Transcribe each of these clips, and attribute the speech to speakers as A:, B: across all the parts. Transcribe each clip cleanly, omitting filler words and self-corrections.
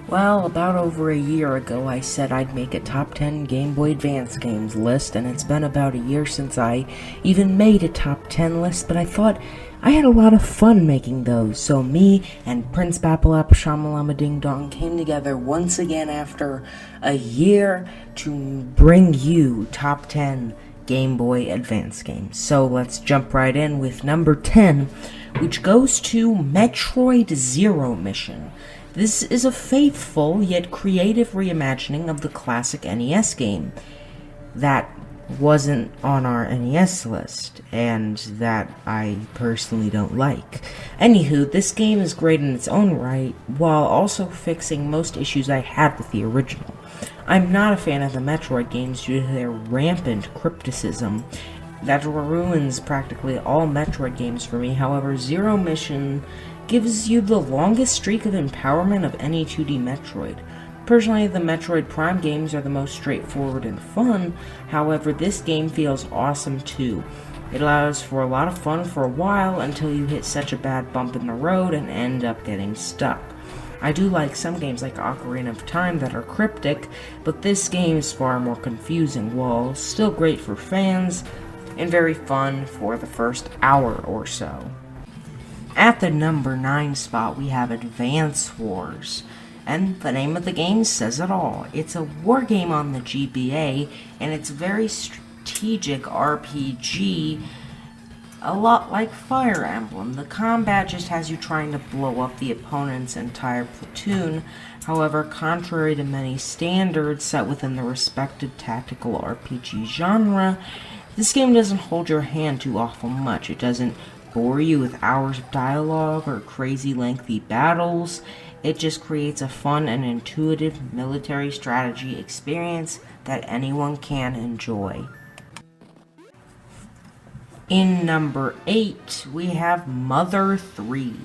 A: Well, about over a year ago, I said I'd make a top 10 Game Boy Advance games list, and it's been about a year since I even made a top 10 list, but I thought I had a lot of fun making those, so me and Prince Bapalapashamalamadingdong came together once again after a year to bring you top 10 Game Boy Advance games. So let's jump right in with number 10, which goes to Metroid Zero Mission. This is a faithful yet creative reimagining of the classic NES game that wasn't on our NES list, and that I personally don't like. Anywho, this game is great in its own right, while also fixing most issues I had with the original. I'm not a fan of the Metroid games due to their rampant crypticism that ruins practically all Metroid games for me. However, Zero Mission gives you the longest streak of empowerment of any 2D Metroid. Personally, the Metroid Prime games are the most straightforward and fun. However, this game feels awesome too. It allows for a lot of fun for a while until you hit such a bad bump in the road and end up getting stuck. I do like some games like Ocarina of Time that are cryptic, but this game is far more confusing, while still great for fans and very fun for the first hour or so. At the number 9 spot, we have Advance Wars. And the name of the game says it all. It's a war game on the GBA, and it's a very strategic RPG, a lot like Fire Emblem. The combat just has you trying to blow up the opponent's entire platoon. However, contrary to many standards set within the respected tactical RPG genre, this game doesn't hold your hand too awful much. It doesn't bore you with hours of dialogue or crazy lengthy battles. It just creates a fun and intuitive military strategy experience that anyone can enjoy. In number 8, we have Mother 3.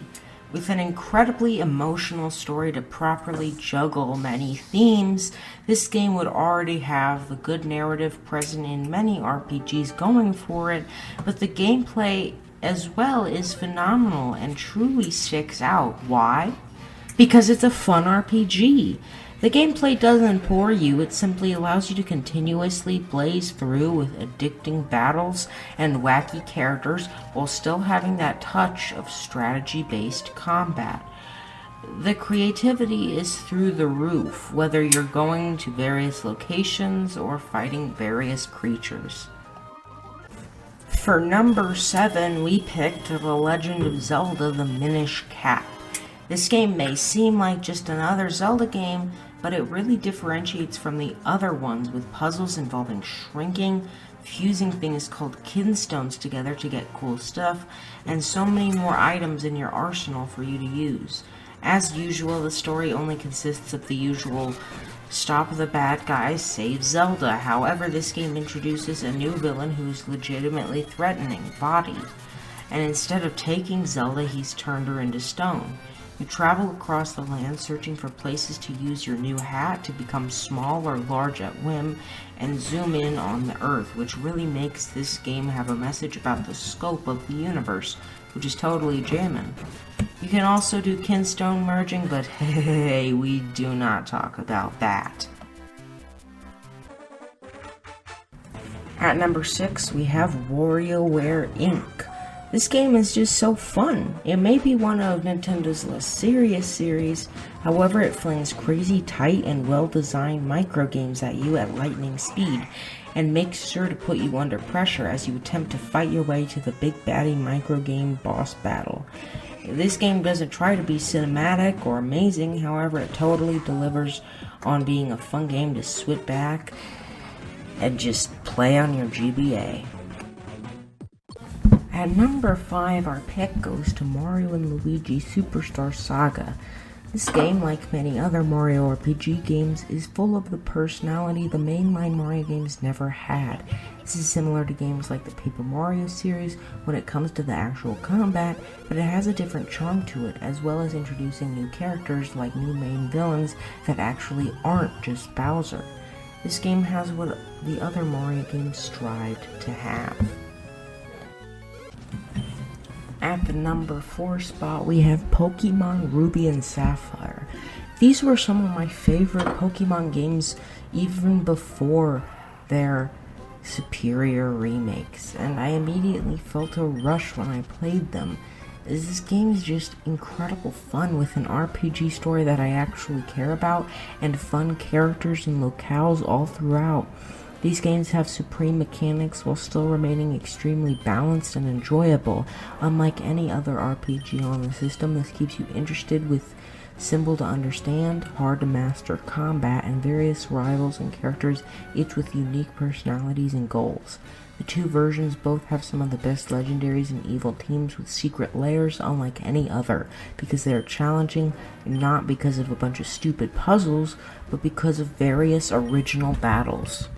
A: With an incredibly emotional story to properly juggle many themes, this game would already have the good narrative present in many RPGs going for it, but the gameplay as well is phenomenal and truly sticks out. Why? Because it's a fun RPG. The gameplay doesn't bore you, it simply allows you to continuously blaze through with addicting battles and wacky characters while still having that touch of strategy-based combat. The creativity is through the roof, whether you're going to various locations or fighting various creatures. For number 7, we picked The Legend of Zelda: The Minish Cap. This game may seem like just another Zelda game, but it really differentiates from the other ones with puzzles involving shrinking, fusing things called kinstones together to get cool stuff, and so many more items in your arsenal for you to use. As usual, the story only consists of the usual stop the bad guys, save Zelda. However, this game introduces a new villain who's legitimately threatening, Body. And instead of taking Zelda, he's turned her into stone. You travel across the land searching for places to use your new hat to become small or large at whim and zoom in on the Earth, which really makes this game have a message about the scope of the universe, which is totally jamming. You can also do kinstone merging, but hey, we do not talk about that. At number 6, we have Warioware Inc. This game is just so fun. It may be one of Nintendo's less serious series, however it flings crazy tight and well-designed microgames at you at lightning speed, and makes sure to put you under pressure as you attempt to fight your way to the big baddie microgame boss battle. This game doesn't try to be cinematic or amazing, however it totally delivers on being a fun game to sit back and just play on your GBA. At number 5, our pick goes to Mario & Luigi Superstar Saga. This game, like many other Mario RPG games, is full of the personality the mainline Mario games never had. This is similar to games like the Paper Mario series when it comes to the actual combat, but it has a different charm to it, as well as introducing new characters like new main villains that actually aren't just Bowser. This game has what the other Mario games strived to have. At the number 4 spot, we have Pokemon Ruby and Sapphire. These were some of my favorite Pokemon games even before their superior remakes, and I immediately felt a rush when I played them. This game is just incredible fun with an RPG story that I actually care about and fun characters and locales all throughout. These games have supreme mechanics while still remaining extremely balanced and enjoyable. Unlike any other RPG on the system, this keeps you interested with simple to understand, hard to master combat, and various rivals and characters, each with unique personalities and goals. The two versions both have some of the best legendaries and evil teams with secret layers unlike any other, because they are challenging, not because of a bunch of stupid puzzles, but because of various original battles.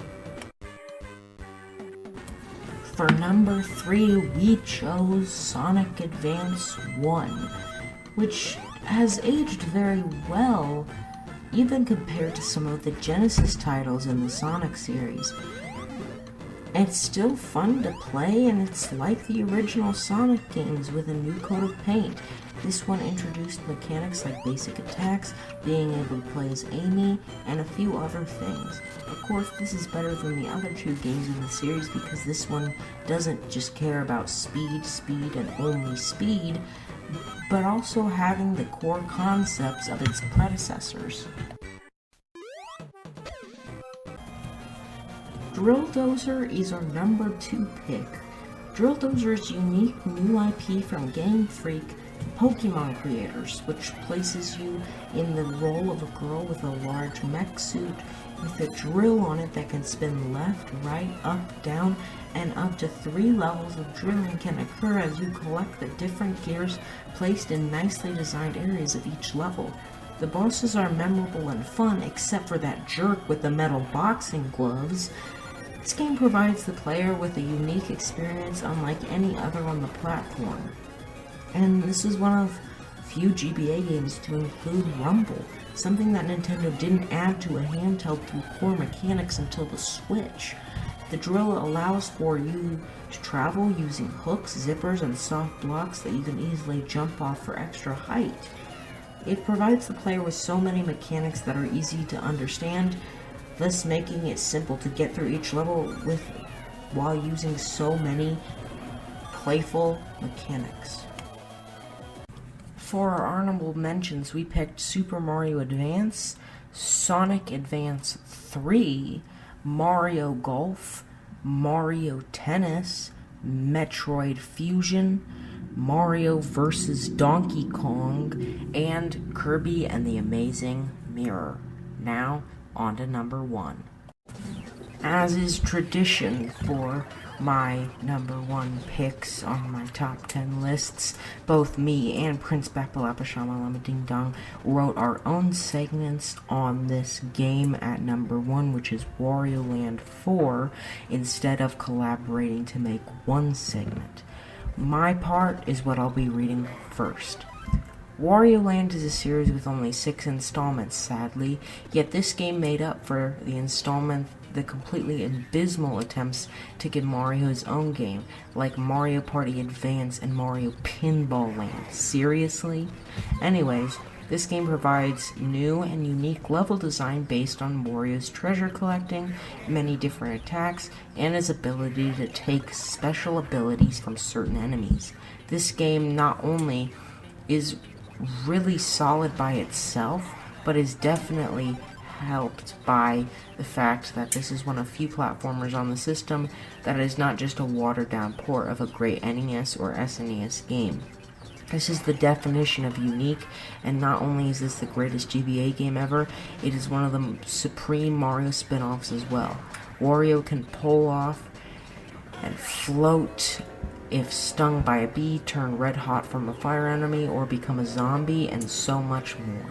A: For number 3, we chose Sonic Advance 1, which has aged very well, even compared to some of the Genesis titles in the Sonic series. It's still fun to play, and it's like the original Sonic games with a new coat of paint. This one introduced mechanics like basic attacks, being able to play as Amy, and a few other things. Of course, this is better than the other two games in the series because this one doesn't just care about speed, and only speed, but also having the core concepts of its predecessors. Drill Dozer is our number 2 pick. Drill Dozer's unique new IP from Game Freak Pokemon creators, which places you in the role of a girl with a large mech suit with a drill on it that can spin left, right, up, down, and up to 3 levels of drilling can occur as you collect the different gears placed in nicely designed areas of each level. The bosses are memorable and fun, except for that jerk with the metal boxing gloves. This game provides the player with a unique experience unlike any other on the platform. And this is one of few GBA games to include Rumble, something that Nintendo didn't add to a handheld through core mechanics until the Switch. The drill allows for you to travel using hooks, zippers, and soft blocks that you can easily jump off for extra height. It provides the player with so many mechanics that are easy to understand, thus making it simple to get through each level while using so many playful mechanics. For our honorable mentions, we picked Super Mario Advance, Sonic Advance 3, Mario Golf, Mario Tennis, Metroid Fusion, Mario vs. Donkey Kong, and Kirby and the Amazing Mirror. Now, on to number 1. As is tradition for my number 1 picks on my top 10 lists, both me and Prince Bapalapashamalamadingdong wrote our own segments on this game at number 1, which is Wario Land 4, instead of collaborating to make one segment. My part is what I'll be reading first. Wario Land is a series with only 6 installments, sadly, yet this game made up for the completely abysmal attempts to give Mario his own game, like Mario Party Advance and Mario Pinball Land. Seriously? Anyways, this game provides new and unique level design based on Wario's treasure collecting, many different attacks, and his ability to take special abilities from certain enemies. This game not only is really solid by itself, but is definitely helped by the fact that this is one of few platformers on the system that is not just a watered-down port of a great NES or SNES game. This is the definition of unique, and not only is this the greatest GBA game ever, it is one of the supreme Mario spin-offs as well. Wario can pull off and float if stung by a bee, turn red hot from a fire enemy, or become a zombie, and so much more.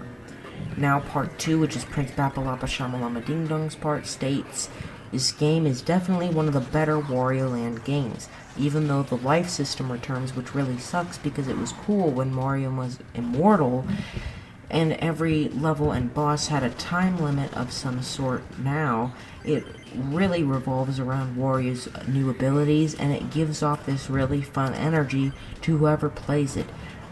A: Now part 2, which is Prince Bapalapashamalamadingdong's part, states, this game is definitely one of the better Wario Land games, even though the life system returns, which really sucks because it was cool when Mario was immortal, and every level and boss had a time limit of some sort. Now it really revolves around Wario's new abilities, and it gives off this really fun energy to whoever plays it.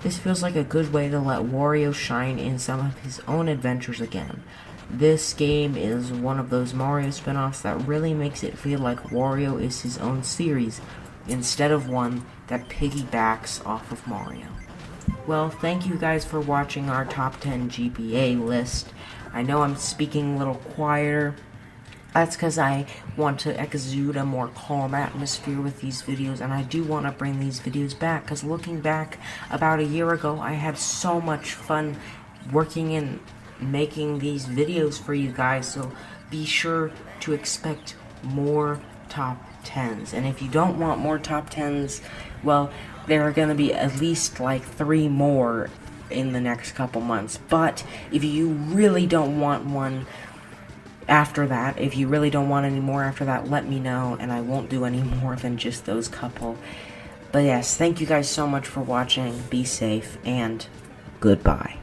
A: This feels like a good way to let Wario shine in some of his own adventures again. This game is one of those Mario spin-offs that really makes it feel like Wario is his own series, instead of one that piggybacks off of Mario. Well, thank you guys for watching our top 10 GBA list. I know I'm speaking a little quieter. That's because I want to exude a more calm atmosphere with these videos, and I do want to bring these videos back, because looking back about a year ago, I had so much fun working and making these videos for you guys, so be sure to expect more top 10s. And if you don't want more top 10s, well, there are going to be at least like 3 more in the next couple months. But if you really don't want one after that, if you really don't want any more after that, let me know, and I won't do any more than just those couple. But yes, thank you guys so much for watching. Be safe, and goodbye.